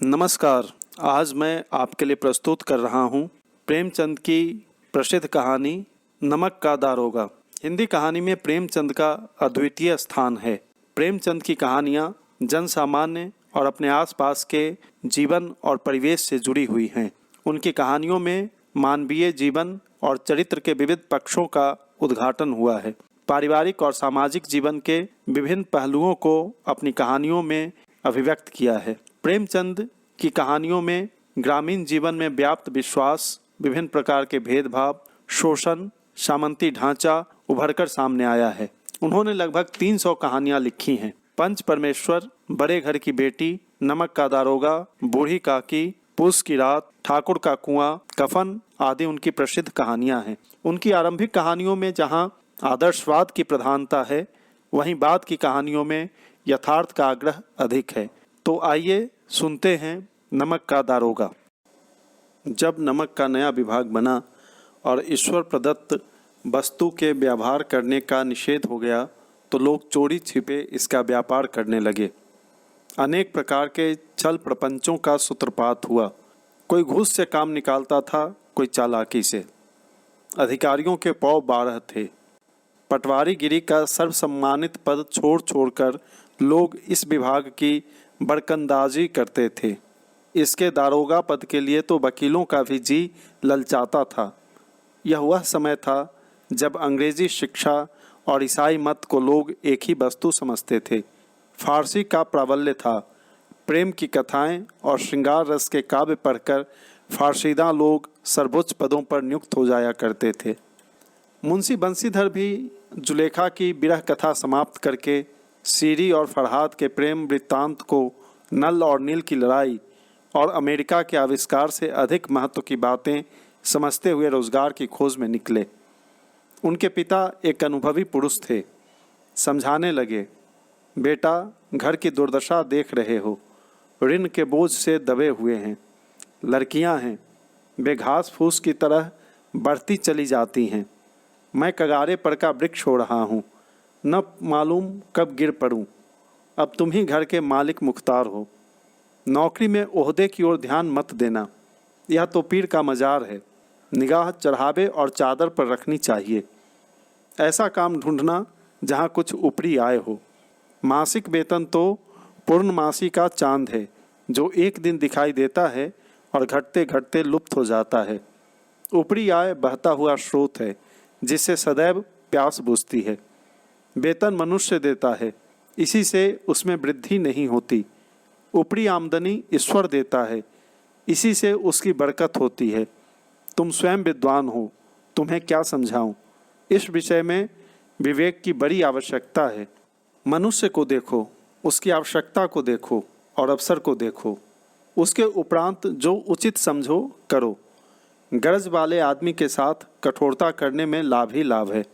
नमस्कार। आज मैं आपके लिए प्रस्तुत कर रहा हूँ प्रेमचंद की प्रसिद्ध कहानी नमक का दारोगा। हिंदी कहानी में प्रेमचंद का अद्वितीय स्थान है। प्रेमचंद की कहानियाँ जन सामान्य और अपने आसपास के जीवन और परिवेश से जुड़ी हुई हैं। उनकी कहानियों में मानवीय जीवन और चरित्र के विविध पक्षों का उद्घाटन हुआ है। पारिवारिक और सामाजिक जीवन के विभिन्न पहलुओं को अपनी कहानियों में अभिव्यक्त किया है। प्रेमचंद की कहानियों में ग्रामीण जीवन में व्याप्त विश्वास, विभिन्न प्रकार के भेदभाव, शोषण, सामंती ढांचा उभरकर सामने आया है। उन्होंने लगभग 300 कहानियां लिखी हैं। पंच परमेश्वर, बड़े घर की बेटी, नमक का दारोगा, बूढ़ी काकी, पूस की रात, ठाकुर का कुआं, कफन आदि उनकी प्रसिद्ध कहानियां हैं। उनकी आरंभिक कहानियों में जहां आदर्शवाद की प्रधानता है, वहीं बाद की कहानियों में यथार्थ का आग्रह अधिक है। तो आइए सुनते हैं नमक का दारोगा। जब नमक का नया विभाग बना और ईश्वर प्रदत्त वस्तु के व्यवहार करने का निषेध हो गया, तो लोग चोरी छिपे इसका व्यापार करने लगे। अनेक प्रकार के छल प्रपंचों का सूत्रपात हुआ। कोई घूस से काम निकालता था, कोई चालाकी से। अधिकारियों के पौ 12 थे। पटवारीगिरी का सर्वसम्मानित पद छोड़ छोड़कर लोग इस विभाग की बरकंदाजी करते थे। इसके दारोगा पद के लिए तो वकीलों का भी जी ललचाता था। यह वह समय था जब अंग्रेजी शिक्षा और ईसाई मत को लोग एक ही वस्तु समझते थे। फारसी का प्राबल्य था। प्रेम की कथाएं और श्रृंगार रस के काव्य पढ़कर फारसीदा लोग सर्वोच्च पदों पर नियुक्त हो जाया करते थे। मुंशी बंसीधर भी जुलेखा की विरह कथा समाप्त करके सीरी और फरहाद के प्रेम वृत्तांत को नल और नील की लड़ाई और अमेरिका के आविष्कार से अधिक महत्व की बातें समझते हुए रोजगार की खोज में निकले। उनके पिता एक अनुभवी पुरुष थे। समझाने लगे, बेटा घर की दुर्दशा देख रहे हो, ऋण के बोझ से दबे हुए हैं। लड़कियां हैं, वे घास फूस की तरह बढ़ती चली जाती हैं। मैं कगारे पर का वृक्ष हो रहा हूँ, न मालूम कब गिर पड़ूं। अब तुम ही घर के मालिक मुख्तार हो। नौकरी में ओहदे की ओर ध्यान मत देना, यह तो पीर का मजार है। निगाह चढ़ावे और चादर पर रखनी चाहिए। ऐसा काम ढूंढना जहाँ कुछ ऊपरी आय हो। मासिक वेतन तो पूर्णमासी का चांद है, जो एक दिन दिखाई देता है और घटते घटते लुप्त हो जाता है। ऊपरी आय बहता हुआ स्रोत है, जिससे सदैव प्यास बुझती है। वेतन मनुष्य देता है, इसी से उसमें वृद्धि नहीं होती। ऊपरी आमदनी ईश्वर देता है, इसी से उसकी बरकत होती है। तुम स्वयं विद्वान हो, तुम्हें क्या समझाऊं। इस विषय में विवेक की बड़ी आवश्यकता है। मनुष्य को देखो, उसकी आवश्यकता को देखो और अवसर को देखो। उसके उपरांत जो उचित समझो करो। गरज वाले आदमी के साथ कठोरता करने में लाभ ही लाभ है,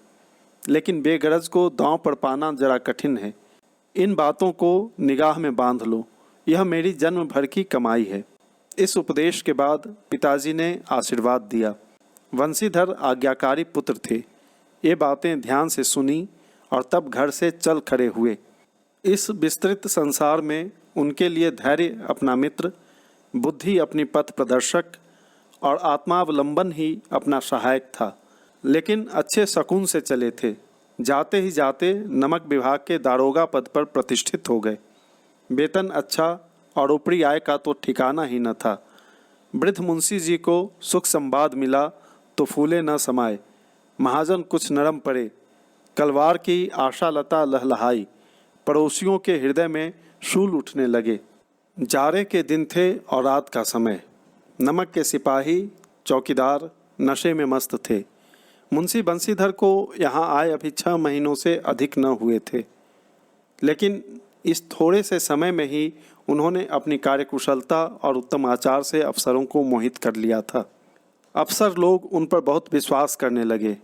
लेकिन बेगरज को दांव पर पाना जरा कठिन है। इन बातों को निगाह में बांध लो, यह मेरी जन्म भर की कमाई है। इस उपदेश के बाद पिताजी ने आशीर्वाद दिया। वंशीधर आज्ञाकारी पुत्र थे। ये बातें ध्यान से सुनी और तब घर से चल खड़े हुए। इस विस्तृत संसार में उनके लिए धैर्य अपना मित्र, बुद्धि अपनी पथ प्रदर्शक और आत्मावलंबन ही अपना सहायक था। लेकिन अच्छे सकून से चले थे। जाते ही जाते नमक विभाग के दारोगा पद पर प्रतिष्ठित हो गए। वेतन अच्छा और ऊपरी आय का तो ठिकाना ही न था। वृद्ध मुंशी जी को सुख संवाद मिला तो फूले न समाये। महाजन कुछ नरम पड़े। कलवार की आशालता लहलहाई। पड़ोसियों के हृदय में शूल उठने लगे। जाड़े के दिन थे और रात का समय। नमक के सिपाही चौकीदार नशे में मस्त थे। मुंशी बंसीधर को यहाँ आए अभी 6 महीनों से अधिक न हुए थे, लेकिन इस थोड़े से समय में ही उन्होंने अपनी कार्यकुशलता और उत्तम आचार से अफसरों को मोहित कर लिया था। अफसर लोग उन पर बहुत विश्वास करने लगे।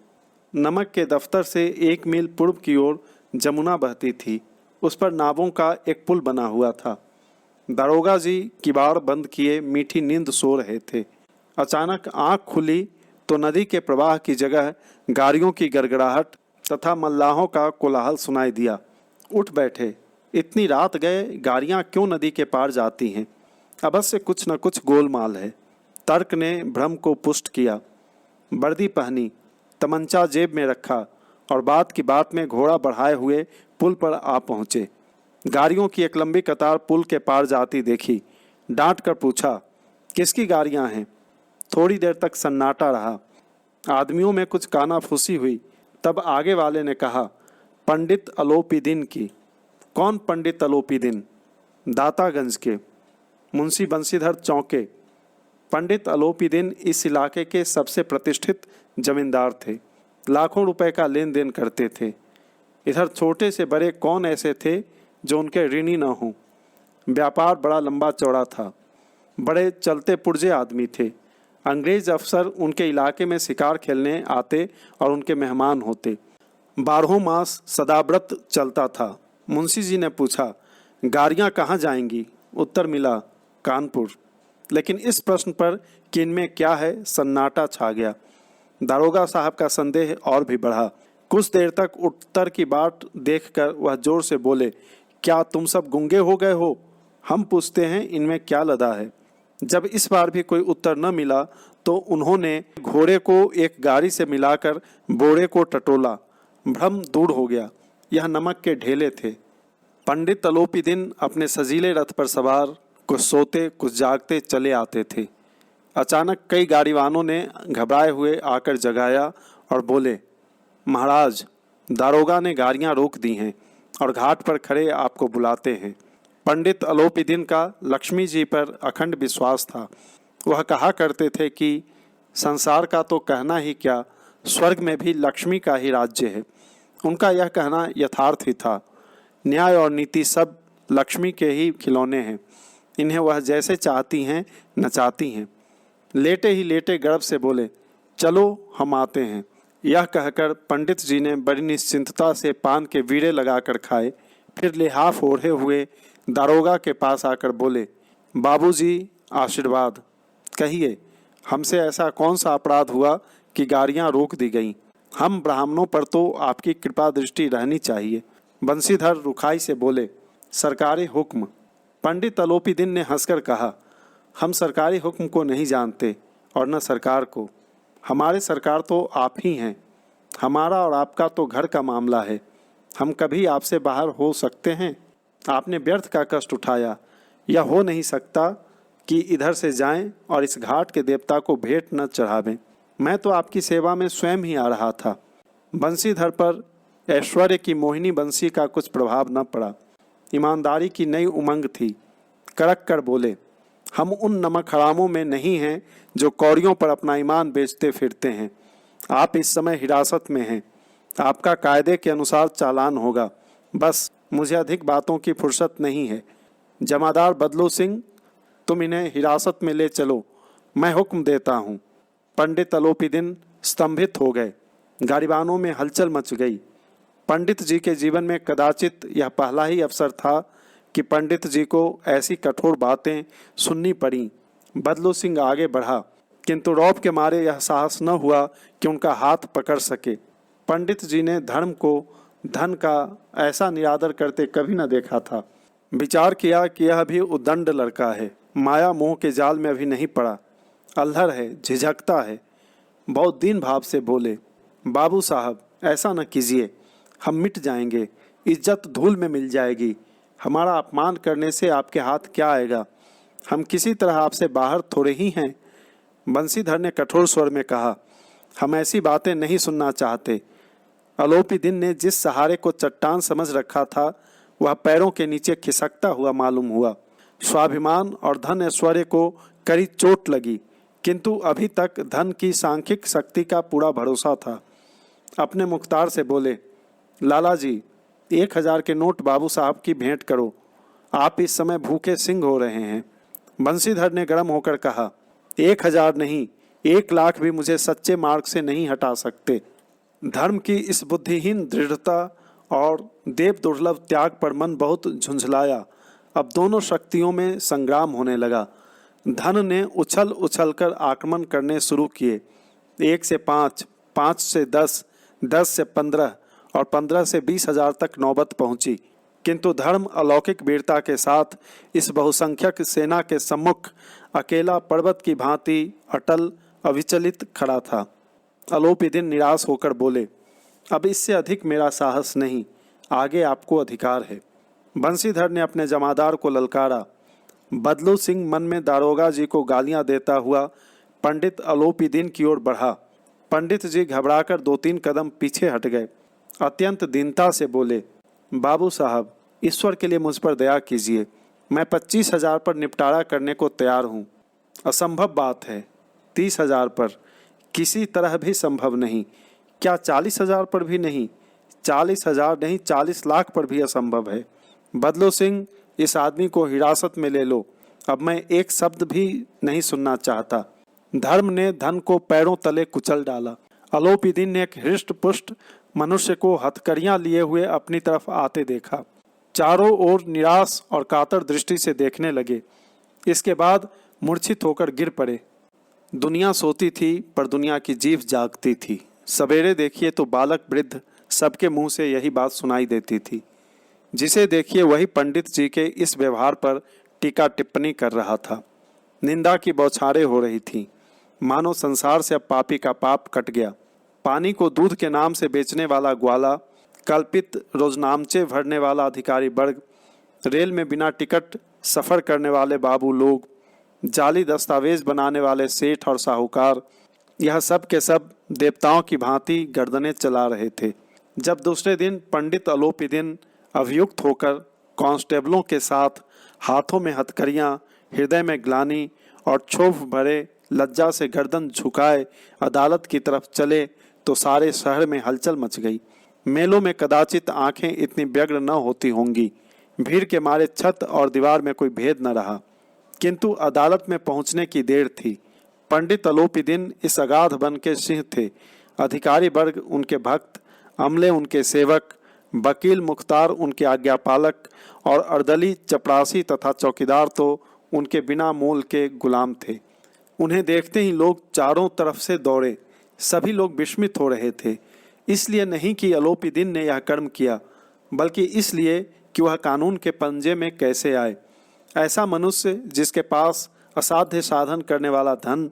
नमक के दफ्तर से 1 मील पूर्व की ओर जमुना बहती थी। उस पर नावों का एक पुल बना हुआ था। दारोगा जी किवाड़ बंद किए मीठी नींद सो रहे थे। अचानक आंख खुली तो नदी के प्रवाह की जगह गाड़ियों की गड़गड़ाहट तथा मल्लाहों का कोलाहल सुनाई दिया। उठ बैठे। इतनी रात गए, गाड़ियां क्यों नदी के पार जाती हैं? अवश्य कुछ न कुछ गोलमाल है। तर्क ने भ्रम को पुष्ट किया। वर्दी पहनी, तमंचा जेब में रखा और बात की बात में घोड़ा बढ़ाए हुए पुल पर आ पहुंचे। गाड़ियों की एक लंबी कतार पुल के पार जाती देखी। डांट कर पूछा, किसकी गाड़ियां हैं? थोड़ी देर तक सन्नाटा रहा। आदमियों में कुछ कानाफूसी हुई। तब आगे वाले ने कहा, पंडित अलोपीदीन की। कौन पंडित अलोपीदीन? दातागंज के। मुंशी बंशीधर चौंके। पंडित अलोपीदीन इस इलाके के सबसे प्रतिष्ठित जमींदार थे। लाखों रुपए का लेन देन करते थे। इधर छोटे से बड़े कौन ऐसे थे जो उनके ऋणी न हों। व्यापार बड़ा लंबा चौड़ा था। बड़े चलते पुर्जे आदमी थे। अंग्रेज अफसर उनके इलाके में शिकार खेलने आते और उनके मेहमान होते। 12 मास सदाव्रत चलता था। मुंशी जी ने पूछा, गाड़ियाँ कहाँ जाएंगी? उत्तर मिला, कानपुर। लेकिन इस प्रश्न पर कि इनमें क्या है, सन्नाटा छा गया। दारोगा साहब का संदेह और भी बढ़ा। कुछ देर तक उत्तर की बाट देखकर वह जोर से बोले, क्या तुम सब गूंगे हो गए हो? हम पूछते हैं इनमें क्या लदा है। जब इस बार भी कोई उत्तर न मिला तो उन्होंने घोड़े को एक गाड़ी से मिलाकर बोरे को टटोला। भ्रम दूर हो गया। यह नमक के ढेले थे। पंडित अलोपीदीन अपने सजीले रथ पर सवार कुछ सोते कुछ जागते चले आते थे। अचानक कई गाड़ीवानों ने घबराए हुए आकर जगाया और बोले, महाराज, दारोगा ने गाड़ियां रोक दी हैं और घाट पर खड़े आपको बुलाते हैं। पंडित अलोपीदीन का लक्ष्मी जी पर अखंड विश्वास था। वह कहा करते थे कि संसार का तो कहना ही क्या, स्वर्ग में भी लक्ष्मी का ही राज्य है। उनका यह कहना यथार्थ ही था। न्याय और नीति सब लक्ष्मी के ही खिलौने हैं। इन्हें वह जैसे चाहती हैं नचाती हैं। लेटे ही लेटे गर्व से बोले, चलो हम आते हैं। यह कहकर पंडित जी ने बड़ी निश्चिंतता से पान के वीड़े लगाकर खाए। फिर लिहाफ ओढ़े हुए दारोगा के पास आकर बोले, बाबूजी आशीर्वाद। कहिए, हमसे ऐसा कौन सा अपराध हुआ कि गाड़ियां रोक दी गईं? हम ब्राह्मणों पर तो आपकी कृपा दृष्टि रहनी चाहिए। बंशीधर रुखाई से बोले, सरकारी हुक्म। पंडित अलोपीदीन ने हंसकर कहा, हम सरकारी हुक्म को नहीं जानते और न सरकार को। हमारे सरकार तो आप ही हैं। हमारा और आपका तो घर का मामला है। हम कभी आपसे बाहर हो सकते हैं? आपने व्यर्थ का कष्ट उठाया। यह हो नहीं सकता कि इधर से जाएं और इस घाट के देवता को भेंट न चढ़ावें। मैं तो आपकी सेवा में स्वयं ही आ रहा था। बंशीधर पर ऐश्वर्य की मोहिनी बंसी का कुछ प्रभाव न पड़ा। ईमानदारी की नई उमंग थी। कड़क कर बोले, हम उन नमक हरामों में नहीं हैं जो कौड़ियों पर अपना ईमान बेचते फिरते हैं। आप इस समय हिरासत में हैं। आपका कायदे के अनुसार चालान होगा। बस मुझे अधिक बातों की फुर्सत नहीं है। जमादार बदलू सिंह, तुम इन्हें हिरासत में ले चलो। मैं हुक्म देता हूँ। पंडित अलोपीदीन स्तंभित हो गए। गाड़ीवानों में हलचल मच गई। पंडित जी के जीवन में कदाचित यह पहला ही अवसर था कि पंडित जी को ऐसी कठोर बातें सुननी पड़ी। बदलू सिंह आगे बढ़ा, किंतु रौब के मारे यह साहस न हुआ कि उनका हाथ पकड़ सके। पंडित जी ने धर्म को धन का ऐसा निरादर करते कभी न देखा था। विचार किया कि यह भी उद्दंड लड़का है, माया मोह के जाल में अभी नहीं पड़ा, अल्हड़ है, झिझकता है। बहुत दीन भाव से बोले, बाबू साहब ऐसा न कीजिए, हम मिट जाएंगे, इज्जत धूल में मिल जाएगी। हमारा अपमान करने से आपके हाथ क्या आएगा? हम किसी तरह आपसे बाहर थोड़े ही हैं। बंशीधर ने कठोर स्वर में कहा, हम ऐसी बातें नहीं सुनना चाहते। अलोपीदीन ने जिस सहारे को चट्टान समझ रखा था वह पैरों के नीचे खिसकता हुआ मालूम हुआ। स्वाभिमान और धन ऐश्वर्य को कड़ी चोट लगी, किंतु अभी तक धन की सांख्यिक शक्ति का पूरा भरोसा था। अपने मुख्तार से बोले, लाला जी 1000 के नोट बाबू साहब की भेंट करो। आप इस समय भूखे सिंह हो रहे हैं। बंशीधर ने गर्म होकर कहा, 1000 नहीं, 1 लाख भी मुझे सच्चे मार्ग से नहीं हटा सकते। धर्म की इस बुद्धिहीन दृढ़ता और देव दुर्लभ त्याग पर मन बहुत झुंझलाया। अब दोनों शक्तियों में संग्राम होने लगा। धन ने उछल उछल कर आक्रमण करने शुरू किए। 1 से 5, 5 से 10, 10 से 15 और 15 से 20 हजार तक नौबत पहुंची। किंतु धर्म अलौकिक वीरता के साथ इस बहुसंख्यक सेना के सम्मुख अकेला पर्वत की भांति अटल अविचलित खड़ा था। अलोपीदिन निराश होकर बोले, अब इससे अधिक मेरा साहस नहीं, आगे आपको अधिकार है। बंशीधर ने अपने जमादार को ललकारा। बदलू सिंह मन में दारोगा जी को गालियां देता हुआ पंडित अलोपीदिन की ओर बढ़ा। पंडित जी घबराकर 2-3 कदम पीछे हट गए। अत्यंत दीनता से बोले, बाबू साहब, ईश्वर के लिए मुझ पर दया कीजिए। मैं 25,000 पर निपटारा करने को तैयार हूँ। असंभव बात है। 30,000 पर किसी तरह भी संभव नहीं। क्या 40,000 पर भी नहीं? 40,000 नहीं, 40 लाख पर भी असंभव है। बदलू सिंह, इस आदमी को हिरासत में ले लो। अब मैं एक शब्द भी नहीं सुनना चाहता। धर्म ने धन को पैरों तले कुचल डाला। अलोपीदिन ने एक हृष्ट पुष्ट मनुष्य को हथकड़ियां लिए हुए अपनी तरफ आते देखा। चारों ओर निराश और कातर दृष्टि से देखने लगे। इसके बाद मूर्छित होकर गिर पड़े। दुनिया सोती थी पर दुनिया की जीभ जागती थी। सवेरे देखिए तो बालक वृद्ध सबके मुंह से यही बात सुनाई देती थी। जिसे देखिए वही पंडित जी के इस व्यवहार पर टीका टिप्पणी कर रहा था। निंदा की बौछारें हो रही थी। मानो संसार से अब पापी का पाप कट गया। पानी को दूध के नाम से बेचने वाला ग्वाला, कल्पित रोजनामचे भरने वाला अधिकारी वर्ग, रेल में बिना टिकट सफ़र करने वाले बाबू लोग, जाली दस्तावेज बनाने वाले सेठ और साहूकार, यह सब के सब देवताओं की भांति गर्दनें चला रहे थे। जब दूसरे दिन पंडित अलोपीदिन अभियुक्त होकर कांस्टेबलों के साथ हाथों में हथकड़ियाँ, हृदय में ग्लानि और क्षोभ भरे लज्जा से गर्दन झुकाए अदालत की तरफ चले तो सारे शहर में हलचल मच गई। मेलों में कदाचित आंखें इतनी व्यग्र न होती होंगी। भीड़ के मारे छत और दीवार में कोई भेद न रहा। किंतु अदालत में पहुंचने की देर थी। पंडित अलोपीदिन इस अगाध वन के सिंह थे। अधिकारी वर्ग उनके भक्त, अमले उनके सेवक, वकील मुख्तार उनके आज्ञापालक और अर्दली चपरासी तथा चौकीदार तो उनके बिना मोल के गुलाम थे। उन्हें देखते ही लोग चारों तरफ से दौड़े। सभी लोग विस्मित हो रहे थे। इसलिए नहीं कि अलोपीदिन ने यह कर्म किया, बल्कि इसलिए कि वह कानून के पंजे में कैसे आए। ऐसा मनुष्य जिसके पास असाध्य साधन करने वाला धन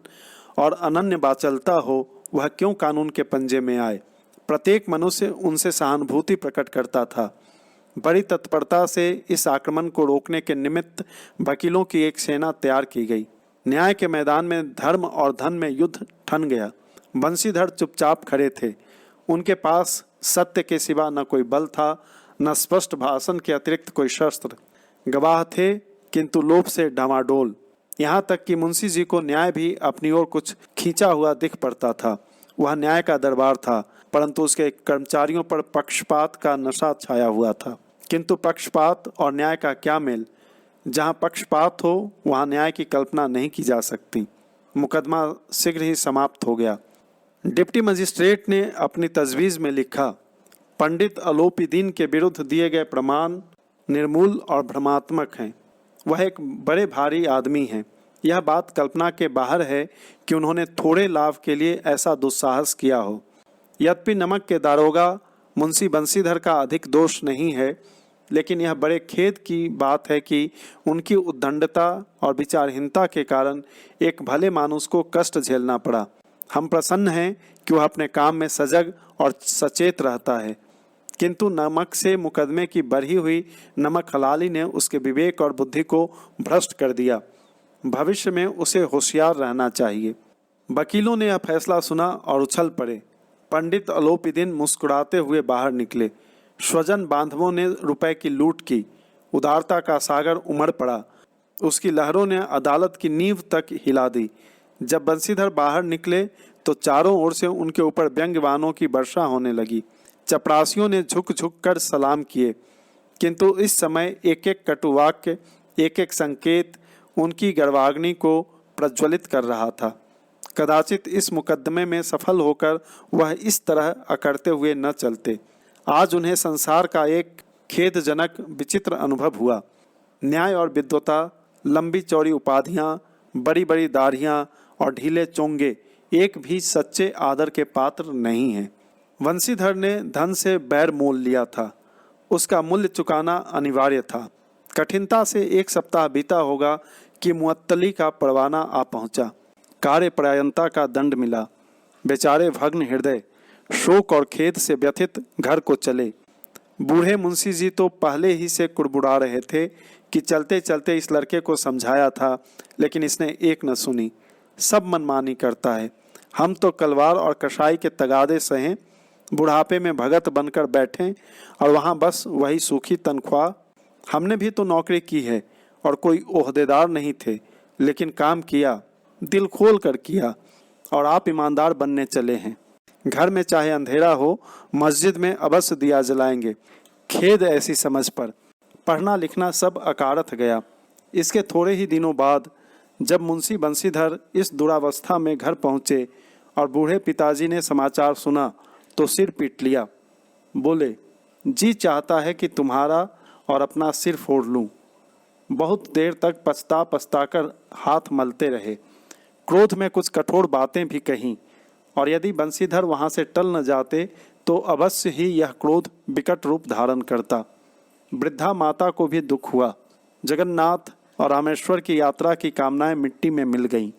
और अनन्य बाचलता हो, वह क्यों कानून के पंजे में आए? प्रत्येक मनुष्य उनसे सहानुभूति प्रकट करता था। बड़ी तत्परता से इस आक्रमण को रोकने के निमित्त वकीलों की एक सेना तैयार की गई। न्याय के मैदान में धर्म और धन में युद्ध ठन गया। बंशीधर चुपचाप खड़े थे। उनके पास सत्य के सिवा न कोई बल था, न स्पष्ट भाषण के अतिरिक्त कोई शस्त्र। गवाह थे किंतु लोभ से डामाडोल। यहाँ तक कि मुंशी जी को न्याय भी अपनी ओर कुछ खींचा हुआ दिख पड़ता था। वह न्याय का दरबार था, परंतु उसके कर्मचारियों पर पक्षपात का नशा छाया हुआ था। किंतु पक्षपात और न्याय का क्या मेल? जहाँ पक्षपात हो वहाँ न्याय की कल्पना नहीं की जा सकती। मुकदमा शीघ्र ही समाप्त हो गया। डिप्टी मजिस्ट्रेट ने अपनी तजवीज़ में लिखा, पंडित अलोपीदिन के विरुद्ध दिए गए प्रमाण निर्मूल और भ्रमात्मक हैं। वह एक बड़े भारी आदमी हैं। यह बात कल्पना के बाहर है कि उन्होंने थोड़े लाभ के लिए ऐसा दुस्साहस किया हो। यद्यपि नमक के दारोगा मुंशी बंशीधर का अधिक दोष नहीं है, लेकिन यह बड़े खेद की बात है कि उनकी उद्दंडता और विचारहीनता के कारण एक भले मानुष को कष्ट झेलना पड़ा। हम प्रसन्न हैं कि वह अपने काम में सजग और सचेत रहता है, किंतु नमक से मुकदमे की बढ़ी हुई नमक हलाली ने उसके विवेक और बुद्धि को भ्रष्ट कर दिया। भविष्य में उसे होशियार रहना चाहिए। वकीलों ने यह फैसला सुना और उछल पड़े। पंडित अलोपीदिन मुस्कुराते हुए बाहर निकले। स्वजन बांधवों ने रुपए की लूट की। उदारता का सागर उमड़ पड़ा। उसकी लहरों ने अदालत की नींव तक हिला दी। जब बंशीधर बाहर निकले तो चारों ओर से उनके ऊपर व्यंग्यवाणों की वर्षा होने लगी। चपरासियों ने झुक झुक कर सलाम किए, किंतु इस समय एक एक कटुवाक्य, एक एक संकेत उनकी गर्वाग्नि को प्रज्वलित कर रहा था। कदाचित इस मुकदमे में सफल होकर वह इस तरह अकड़ते हुए न चलते। आज उन्हें संसार का एक खेदजनक विचित्र अनुभव हुआ। न्याय और विद्वता, लंबी चौड़ी उपाधियाँ, बड़ी बड़ी दाढ़ियाँ और ढीले चोंगे एक भी सच्चे आदर के पात्र नहीं हैं। वंशीधर ने धन से बैर मोल लिया था। उसका मूल्य चुकाना अनिवार्य था। कठिनता से 1 सप्ताह बीता होगा कि मुअत्तली का परवाना आ पहुंचा। कार्यपरायणता का दंड मिला। बेचारे भग्न हृदय शोक और खेद से व्यथित घर को चले। बूढ़े मुंशी जी तो पहले ही से कुड़बुड़ा रहे थे कि चलते चलते इस लड़के को समझाया था, लेकिन इसने एक न सुनी। सब मनमानी करता है। हम तो कलवार और कसाई के तगादे सहें, बुढ़ापे में भगत बनकर बैठें और वहाँ बस वही सूखी तनख्वाह। हमने भी तो नौकरी की है और कोई ओहदेदार नहीं थे, लेकिन काम किया, दिल खोल कर किया। और आप ईमानदार बनने चले हैं। घर में चाहे अंधेरा हो, मस्जिद में अवश्य दिया जलाएंगे। खेद ऐसी समझ पर। पढ़ना लिखना सब अकारथ गया। इसके थोड़े ही दिनों बाद जब मुंशी बंसीधर इस दुरावस्था में घर पहुँचे और बूढ़े पिताजी ने समाचार सुना तो सिर पीट लिया। बोले, जी चाहता है कि तुम्हारा और अपना सिर फोड़ लूं। बहुत देर तक पछता पछता कर हाथ मलते रहे। क्रोध में कुछ कठोर बातें भी कहीं, और यदि बंसीधर वहां से टल न जाते तो अवश्य ही यह क्रोध विकट रूप धारण करता। वृद्धा माता को भी दुख हुआ। जगन्नाथ और रामेश्वर की यात्रा की कामनाएं मिट्टी में मिल गईं।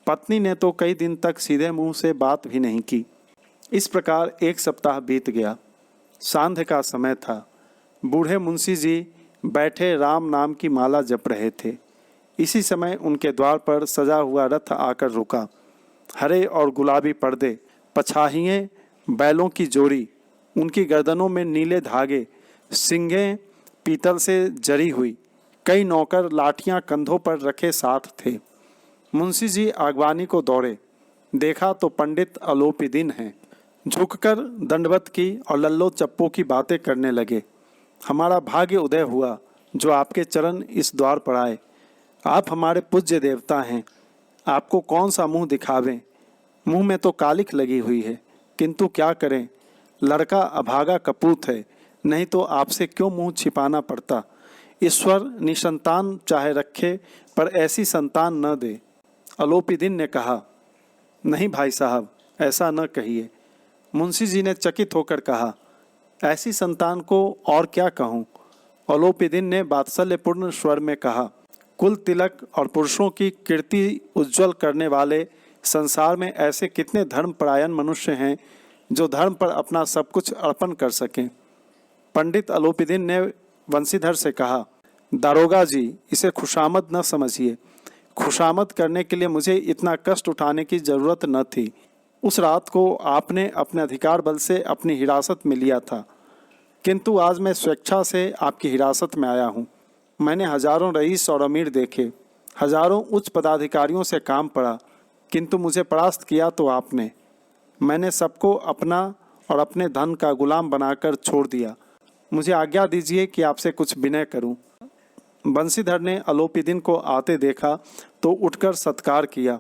पत्नी ने तो कई दिन तक सीधे मुंह से बात भी नहीं की। इस प्रकार 1 सप्ताह बीत गया। सांध्य का समय था। बूढ़े मुंशी जी बैठे राम नाम की माला जप रहे थे। इसी समय उनके द्वार पर सजा हुआ रथ आकर रुका। हरे और गुलाबी पर्दे, पछाहिएं, बैलों की जोड़ी, उनकी गर्दनों में नीले धागे, सिंगें पीतल से जरी हुई, कई नौकर लाठियां कंधों पर रखे साथ थे। मुंशी जी आगवानी को दौड़े। देखा तो पंडित अलोपीदीन हैं। झुककर दंडवत की और लल्लो चप्पो की बातें करने लगे। हमारा भाग्य उदय हुआ जो आपके चरण इस द्वार पर आए। आप हमारे पूज्य देवता हैं। आपको कौन सा मुंह दिखावें। मुंह में तो कालिख लगी हुई है, किंतु क्या करें, लड़का अभागा कपूत है, नहीं तो आपसे क्यों मुंह छिपाना पड़ता। ईश्वर निसंतान चाहे रखे, पर ऐसी संतान न दे। अलोपीदीन ने कहा, नहीं भाई साहब, ऐसा न कहिए। मुंशी जी ने चकित होकर कहा, ऐसी संतान को और क्या कहूँ। अलोपीदीन ने वात्सल्यपूर्ण स्वर में कहा, कुल तिलक और पुरुषों की कीर्ति उज्जवल करने वाले संसार में ऐसे कितने धर्मपरायण मनुष्य हैं जो धर्म पर अपना सब कुछ अर्पण कर सकें। पंडित अलोपीदीन ने बंसीधर से कहा, दारोगा जी, इसे खुशामद न समझिए। खुशामद करने के लिए मुझे इतना कष्ट उठाने की जरूरत न थी। उस रात को आपने अपने अधिकार बल से अपनी हिरासत में लिया था, किंतु आज मैं स्वेच्छा से आपकी हिरासत में आया हूँ। मैंने हजारों रईस और अमीर देखे, हजारों उच्च पदाधिकारियों से काम पड़ा, किंतु मुझे परास्त किया तो आपने। मैंने सबको अपना और अपने धन का गुलाम बनाकर छोड़ दिया। मुझे आज्ञा दीजिए कि आपसे कुछ विनय करूं। बंसीधर ने अलोपीदीन को आते देखा तो उठकर सत्कार किया,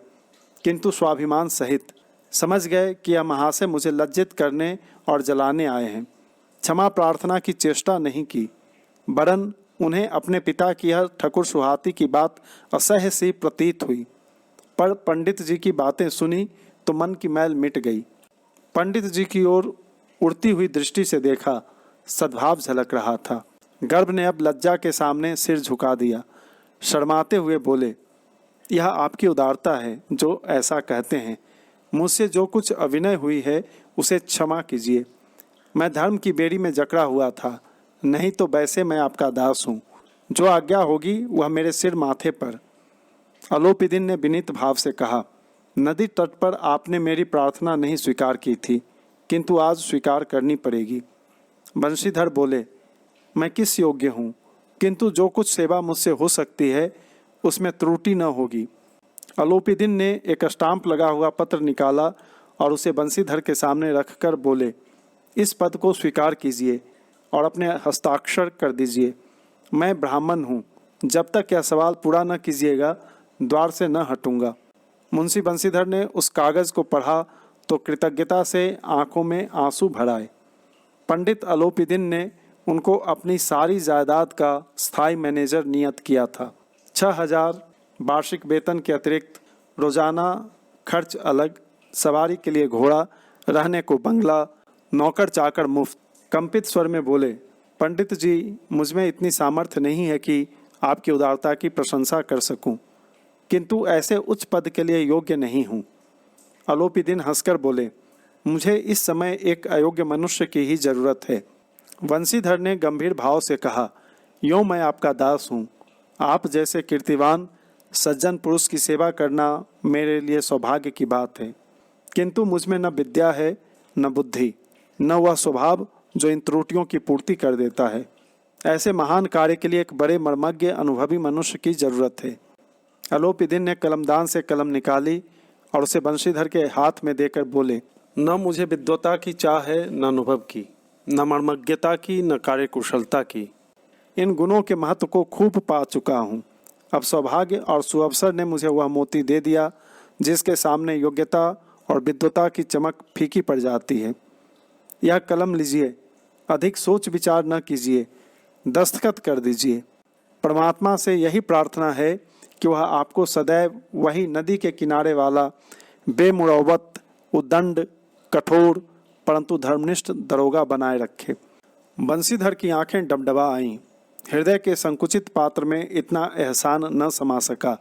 किंतु स्वाभिमान सहित। समझ गए कि यह महाशय मुझे लज्जित करने और जलाने आए हैं। क्षमा प्रार्थना की चेष्टा नहीं की, वरन उन्हें अपने पिता की यह ठकुर सुहाती की बात असह्य सी प्रतीत हुई। पर पंडित जी की बातें सुनी तो मन की मैल मिट गई। पंडित जी की ओर उड़ती हुई दृष्टि से देखा, सद्भाव झलक रहा था। गर्भ ने अब लज्जा के सामने सिर झुका दिया। शर्माते हुए बोले, यह आपकी उदारता है जो ऐसा कहते हैं। मुझसे जो कुछ अविनय हुई है उसे क्षमा कीजिए। मैं धर्म की बेड़ी में जकड़ा हुआ था, नहीं तो वैसे मैं आपका दास हूँ। जो आज्ञा होगी वह मेरे सिर माथे पर। अलोपीदीन ने विनीत भाव से कहा, नदी तट पर आपने मेरी प्रार्थना नहीं स्वीकार की थी, किंतु आज स्वीकार करनी पड़ेगी। बंशीधर बोले, मैं किस योग्य हूँ, किंतु जो कुछ सेवा मुझसे हो सकती है उसमें त्रुटि न होगी। अलोपीदीन ने एक स्टाम्प लगा हुआ पत्र निकाला और उसे बंशीधर के सामने रखकर बोले, इस पद को स्वीकार कीजिए और अपने हस्ताक्षर कर दीजिए। मैं ब्राह्मण हूँ, जब तक यह सवाल पूरा न कीजिएगा द्वार से न हटूंगा। मुंशी बंशीधर ने उस कागज़ को पढ़ा तो कृतज्ञता से आंखों में आंसू भर आए। पंडित अलोपीदीन ने उनको अपनी सारी जायदाद का स्थायी मैनेजर नियत किया था। 6,000 वार्षिक वेतन के अतिरिक्त रोजाना खर्च अलग, सवारी के लिए घोड़ा, रहने को बंगला, नौकर चाकर मुफ्त। कंपित स्वर में बोले, पंडित जी, मुझमें इतनी सामर्थ्य नहीं है कि आपकी उदारता की प्रशंसा कर सकूं, किंतु ऐसे उच्च पद के लिए योग्य नहीं हूं। अलोपीदिन हंसकर बोले, मुझे इस समय एक अयोग्य मनुष्य की ही जरूरत है। वंशीधर ने गंभीर भाव से कहा, यूँ मैं आपका दास हूँ। आप जैसे कीर्तिवान सज्जन पुरुष की सेवा करना मेरे लिए सौभाग्य की बात है, किंतु मुझमें न विद्या है न बुद्धि, न वह स्वभाव जो इन त्रुटियों की पूर्ति कर देता है। ऐसे महान कार्य के लिए एक बड़े मर्मज्ञ अनुभवी मनुष्य की जरूरत है। अलोपीदिन ने कलमदान से कलम निकाली और उसे बंशीधर के हाथ में देकर बोले, न मुझे विद्वता की चाह है, न अनुभव की, न मर्मज्ञता की, न कार्यकुशलता की। इन गुणों के महत्व को खूब पा चुका हूँ। अब सौभाग्य और सुअवसर ने मुझे वह मोती दे दिया जिसके सामने योग्यता और विद्वता की चमक फीकी पड़ जाती है। यह कलम लीजिए, अधिक सोच विचार न कीजिए, दस्तखत कर दीजिए। परमात्मा से यही प्रार्थना है कि वह आपको सदैव वही नदी के किनारे वाला बेमुरौवत, उद्दंड, कठोर परंतु धर्मनिष्ठ दरोगा बनाए रखे। बंशीधर की आंखें डबडबा आईं। हृदय के संकुचित पात्र में इतना एहसान न समा सका।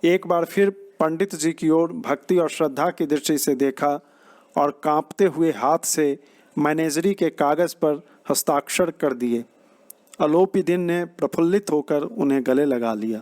एक बार फिर पंडित जी की ओर भक्ति और श्रद्धा की दृष्टि से देखा और कांपते हुए हाथ से मैनेजरी के कागज पर हस्ताक्षर कर दिए। अलोपीदिन ने प्रफुल्लित होकर उन्हें गले लगा लिया।